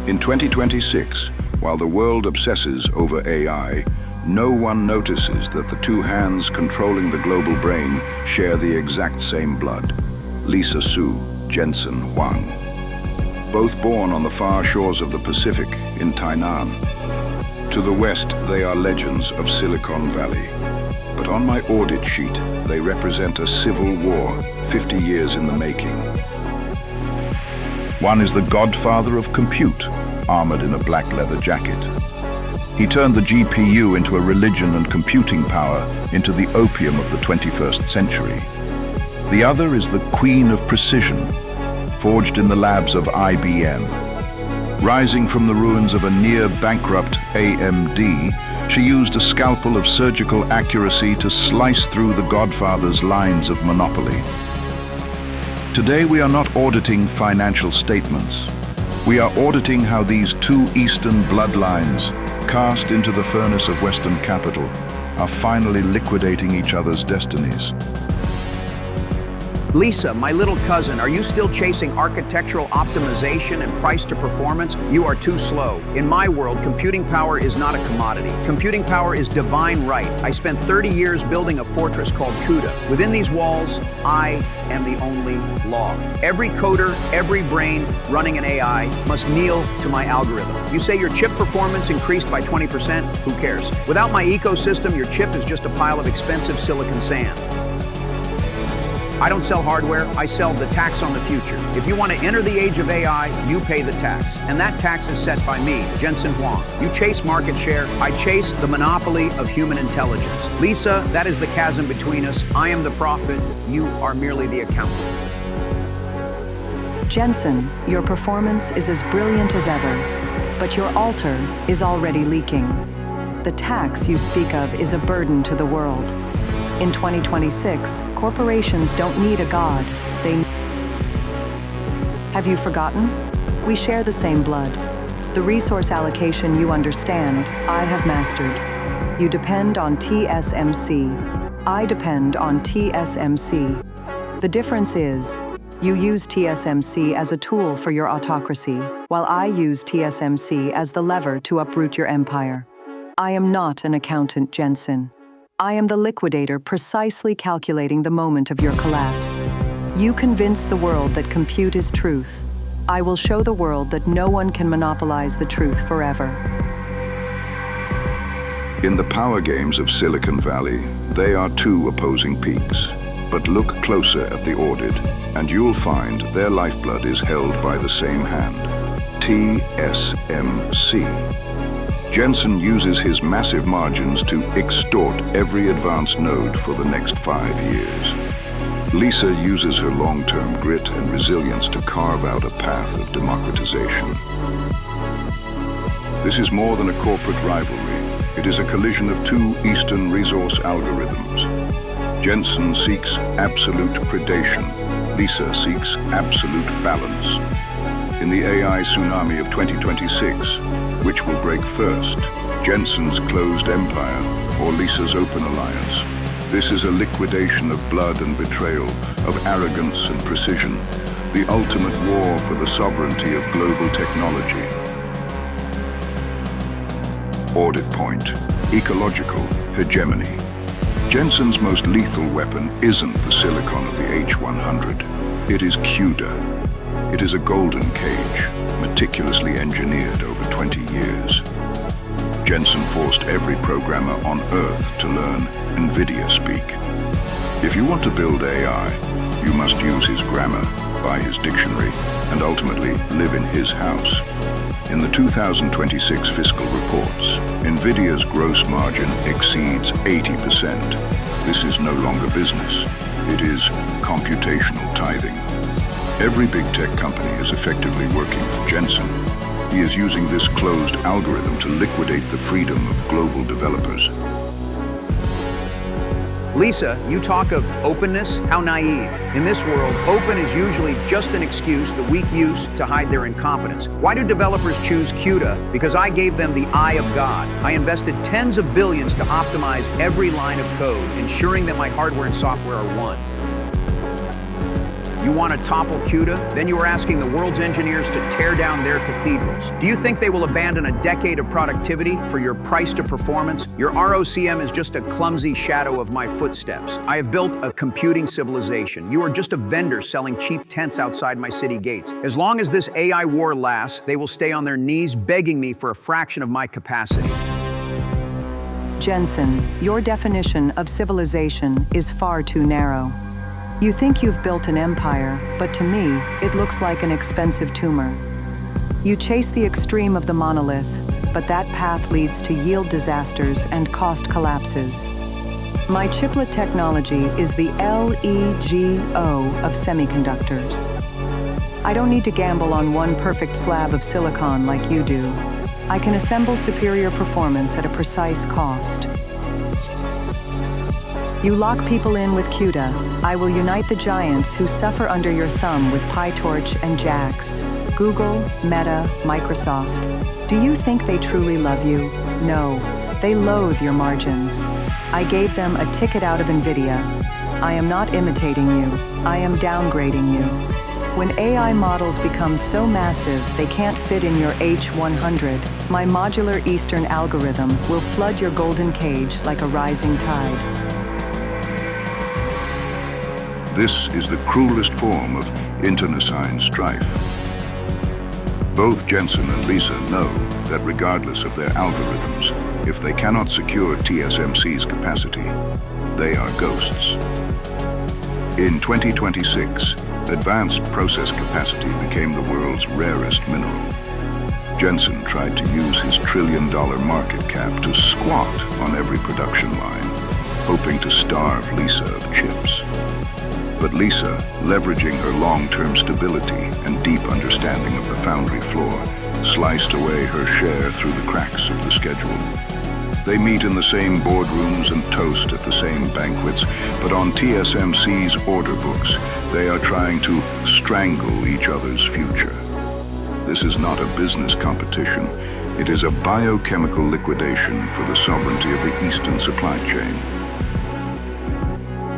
In 2026, while the world obsesses over AI, no one notices that the two hands controlling the global brain share the exact same blood. Lisa Su, Jensen Huang. Both born on the far shores of the Pacific in Tainan. To the west, they are legends of Silicon Valley. But on my audit sheet, they represent a civil war 50 years in the making. One is the godfather of compute, armored in a black leather jacket. He turned the GPU into a religion and computing power into the opium of the 21st century. The other is the queen of precision, forged in the labs of IBM. Rising from the ruins of a near-bankrupt AMD, she used a scalpel of surgical accuracy to slice through the Godfather's lines of monopoly. Today we are not auditing financial statements. We are auditing how these two Eastern bloodlines, cast into the furnace of Western capital, are finally liquidating each other's destinies. Lisa, my little cousin, are you still chasing architectural optimization and price to performance? You are too slow. In my world, computing power is not a commodity. Computing power is divine right. I spent 30 years building a fortress called CUDA. Within these walls, I am the only law. Every coder, every brain running an AI must kneel to my algorithm. You say your chip performance increased by 20%? Who cares? Without my ecosystem, your chip is just a pile of expensive silicon sand. I don't sell hardware, I sell the tax on the future. If you want to enter the age of AI, you pay the tax. And that tax is set by me, Jensen Huang. You chase market share, I chase the monopoly of human intelligence. Lisa, that is the chasm between us. I am the prophet, you are merely the accountant. Jensen, your performance is as brilliant as ever, but your altar is already leaking. The tax you speak of is a burden to the world. In 2026, corporations don't need a god, they need... Have you forgotten? We share the same blood. The resource allocation you understand, I have mastered. You depend on TSMC. I depend on TSMC. The difference is, you use TSMC as a tool for your autocracy, while I use TSMC as the lever to uproot your empire. I am not an accountant, Jensen. I am the liquidator precisely calculating the moment of your collapse. You convince the world that compute is truth. I will show the world that no one can monopolize the truth forever. In the power games of Silicon Valley, they are two opposing peaks. But look closer at the audit, and you'll find their lifeblood is held by the same hand, TSMC. Jensen uses his massive margins to extort every advanced node for the next 5 years. Lisa uses her long-term grit and resilience to carve out a path of democratization. This is more than a corporate rivalry. It is a collision of two Eastern resource algorithms. Jensen seeks absolute predation. Lisa seeks absolute balance. In the AI tsunami of 2026, which will break first, Jensen's closed empire or Lisa's open alliance? This is a liquidation of blood and betrayal, of arrogance and precision, the ultimate war for the sovereignty of global technology. Audit point, ecological hegemony. Jensen's most lethal weapon isn't the silicon of the H100. It is CUDA. It is a golden cage, meticulously engineered over 20 years. Jensen forced every programmer on Earth to learn NVIDIA speak. If you want to build AI, you must use his grammar, buy his dictionary, and ultimately live in his house. In the 2026 fiscal reports, NVIDIA's gross margin exceeds 80%. This is no longer business. It is computational tithing. Every big tech company is effectively working for Jensen. He is using this closed algorithm to liquidate the freedom of global developers. Lisa, you talk of openness? How naive. In this world, open is usually just an excuse the weak use to hide their incompetence. Why do developers choose CUDA? Because I gave them the eye of God. I invested tens of billions to optimize every line of code, ensuring that my hardware and software are one. You want to topple CUDA? Then you are asking the world's engineers to tear down their cathedrals. Do you think they will abandon a decade of productivity for your price to performance? Your ROCM is just a clumsy shadow of my footsteps. I have built a computing civilization. You are just a vendor selling cheap tents outside my city gates. As long as this AI war lasts, they will stay on their knees begging me for a fraction of my capacity. Jensen, your definition of civilization is far too narrow. You think you've built an empire, but to me, it looks like an expensive tumor. You chase the extreme of the monolith, but that path leads to yield disasters and cost collapses. My chiplet technology is the LEGO of semiconductors. I don't need to gamble on one perfect slab of silicon like you do. I can assemble superior performance at a precise cost. You lock people in with CUDA. I will unite the giants who suffer under your thumb with PyTorch and JAX. Google, Meta, Microsoft. Do you think they truly love you? No, they loathe your margins. I gave them a ticket out of NVIDIA. I am not imitating you. I am downgrading you. When AI models become so massive they can't fit in your H100, my modular Eastern algorithm will flood your golden cage like a rising tide. This is the cruelest form of internecine strife. Both Jensen and Lisa know that regardless of their algorithms, if they cannot secure TSMC's capacity, they are ghosts. In 2026, advanced process capacity became the world's rarest mineral. Jensen tried to use his trillion-dollar market cap to squat on every production line, hoping to starve Lisa of chips. But Lisa, leveraging her long-term stability and deep understanding of the foundry floor, sliced away her share through the cracks of the schedule. They meet in the same boardrooms and toast at the same banquets, but on TSMC's order books, they are trying to strangle each other's future. This is not a business competition. It is a biochemical liquidation for the sovereignty of the Eastern supply chain.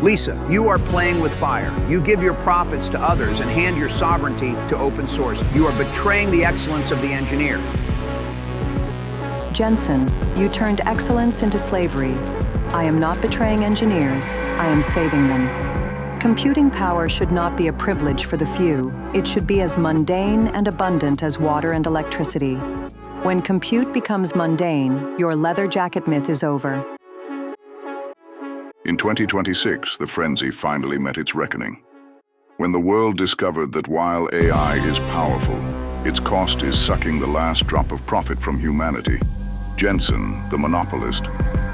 Lisa, you are playing with fire. You give your profits to others and hand your sovereignty to open source. You are betraying the excellence of the engineer. Jensen, you turned excellence into slavery. I am not betraying engineers, I am saving them. Computing power should not be a privilege for the few. It should be as mundane and abundant as water and electricity. When compute becomes mundane, your leather jacket myth is over. In 2026, the frenzy finally met its reckoning. When the world discovered that while AI is powerful, its cost is sucking the last drop of profit from humanity, Jensen, the monopolist,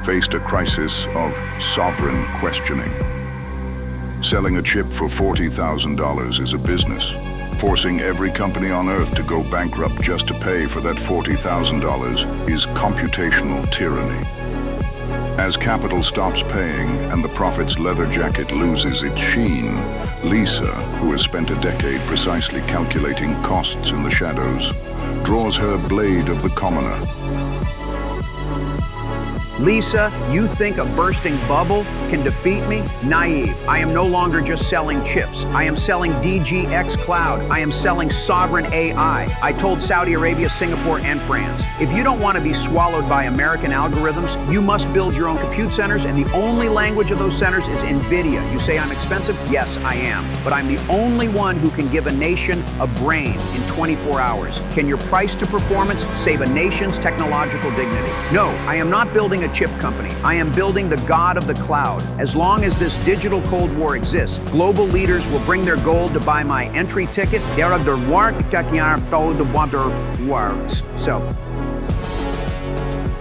faced a crisis of sovereign questioning. Selling a chip for $40,000 is a business. Forcing every company on Earth to go bankrupt just to pay for that $40,000 is computational tyranny. As capital stops paying and the profit's leather jacket loses its sheen, Lisa, who has spent a decade precisely calculating costs in the shadows, draws her blade of the commoner. Lisa, you think a bursting bubble can defeat me? Naive. I am no longer just selling chips. I am selling DGX Cloud. I am selling sovereign AI. I told Saudi Arabia, Singapore, and France, if you don't want to be swallowed by American algorithms, you must build your own compute centers, and the only language of those centers is NVIDIA. You say I'm expensive? Yes, I am. But I'm the only one who can give a nation a brain in 24 hours. Can your price to performance save a nation's technological dignity? No, I am not building a chip company. I am building the god of the cloud. As long as this digital Cold War exists, global leaders will bring their gold to buy my entry ticket. So,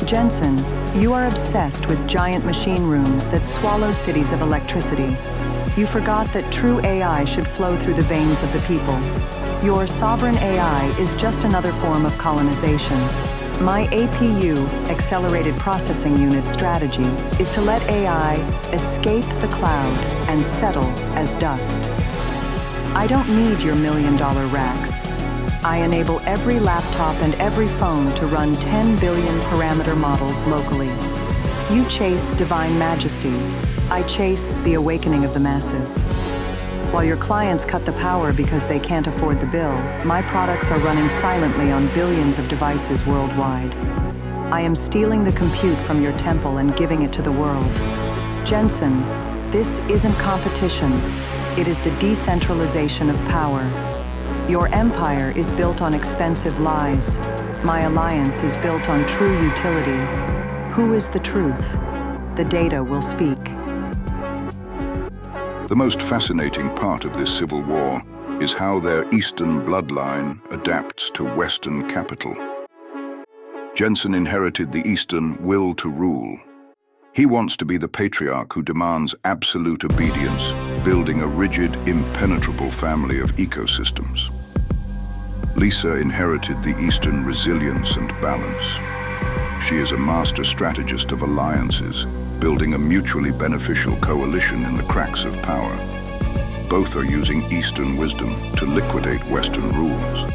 Jensen, you are obsessed with giant machine rooms that swallow cities of electricity. You forgot that true AI should flow through the veins of the people. Your sovereign AI is just another form of colonization. My APU, Accelerated Processing Unit strategy, is to let AI escape the cloud and settle as dust. I don't need your million-dollar racks. I enable every laptop and every phone to run 10 billion parameter models locally. You chase divine majesty. I chase the awakening of the masses. While your clients cut the power because they can't afford the bill, my products are running silently on billions of devices worldwide. I am stealing the compute from your temple and giving it to the world. Jensen, this isn't competition. It is the decentralization of power. Your empire is built on expensive lies. My alliance is built on true utility. Who is the truth? The data will speak. The most fascinating part of this civil war is how their Eastern bloodline adapts to Western capital. Jensen inherited the Eastern will to rule. He wants to be the patriarch who demands absolute obedience, building a rigid, impenetrable family of ecosystems. Lisa inherited the Eastern resilience and balance. She is a master strategist of alliances, building a mutually beneficial coalition in the cracks of power. Both are using Eastern wisdom to liquidate Western rules.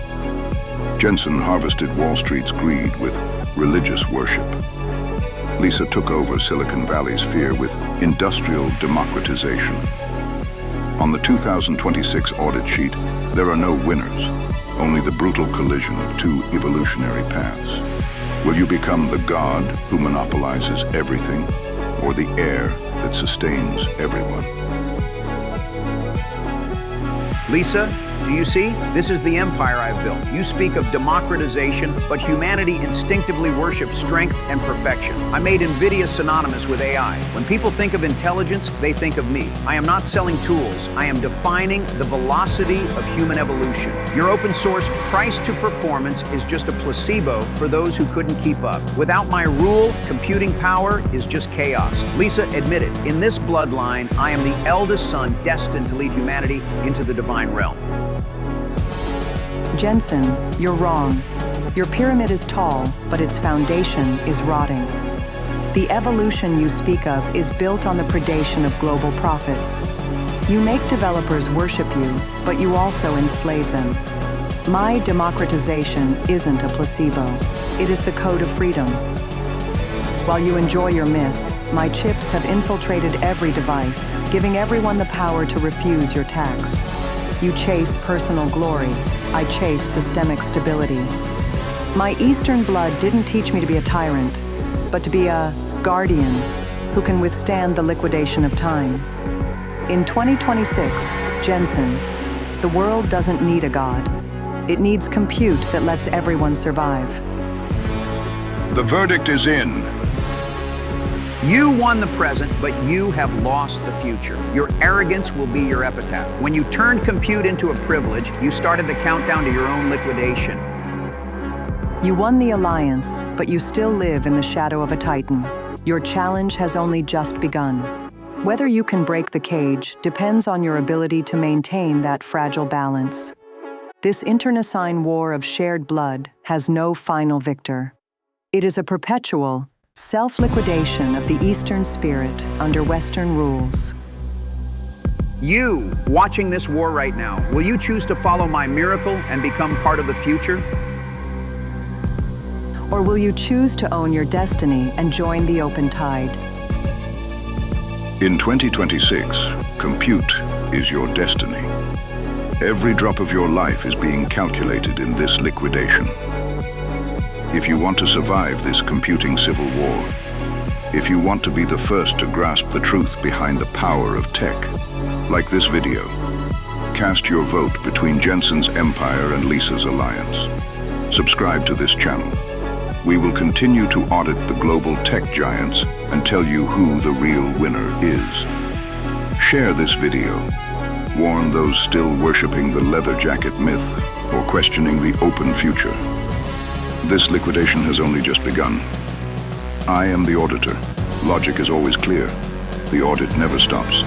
Jensen harvested Wall Street's greed with religious worship. Lisa took over Silicon Valley's fear with industrial democratization. On the 2026 audit sheet, there are no winners, only the brutal collision of two evolutionary paths. Will you become the god who monopolizes everything, or the heir that sustains everyone? Lisa, do you see? This is the empire I've built. You speak of democratization, but humanity instinctively worships strength and perfection. I made NVIDIA synonymous with AI. When people think of intelligence, they think of me. I am not selling tools. I am defining the velocity of human evolution. Your open source price to performance is just a placebo for those who couldn't keep up. Without my rule, computing power is just chaos. Lisa, admit it. In this bloodline, I am the eldest son destined to lead humanity into the divine realm. Jensen, you're wrong. Your pyramid is tall, but its foundation is rotting. The evolution you speak of is built on the predation of global profits. You make developers worship you, but you also enslave them. My democratization isn't a placebo. It is the code of freedom. While you enjoy your myth, my chips have infiltrated every device, giving everyone the power to refuse your tax. You chase personal glory. I chase systemic stability. My Eastern blood didn't teach me to be a tyrant, but to be a guardian who can withstand the liquidation of time. In 2026, Jensen, the world doesn't need a god. It needs compute that lets everyone survive. The verdict is in. You won the present, but you have lost the future. Your arrogance will be your epitaph. When you turned compute into a privilege, you started the countdown to your own liquidation. You won the alliance, but you still live in the shadow of a titan. Your challenge has only just begun. Whether you can break the cage depends on your ability to maintain that fragile balance. This internecine war of shared blood has no final victor. It is a perpetual, self-liquidation of the Eastern spirit under Western rules. You, watching this war right now, will you choose to follow my miracle and become part of the future? Or will you choose to own your destiny and join the open tide? In 2026, compute is your destiny. Every drop of your life is being calculated in this liquidation. If you want to survive this computing civil war, if you want to be the first to grasp the truth behind the power of tech, like this video, cast your vote between Jensen's empire and Lisa's alliance. Subscribe to this channel. We will continue to audit the global tech giants and tell you who the real winner is. Share this video. Warn those still worshiping the leather jacket myth or questioning the open future. This liquidation has only just begun. I am the auditor. Logic is always clear. The audit never stops.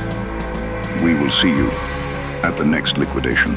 We will see you at the next liquidation.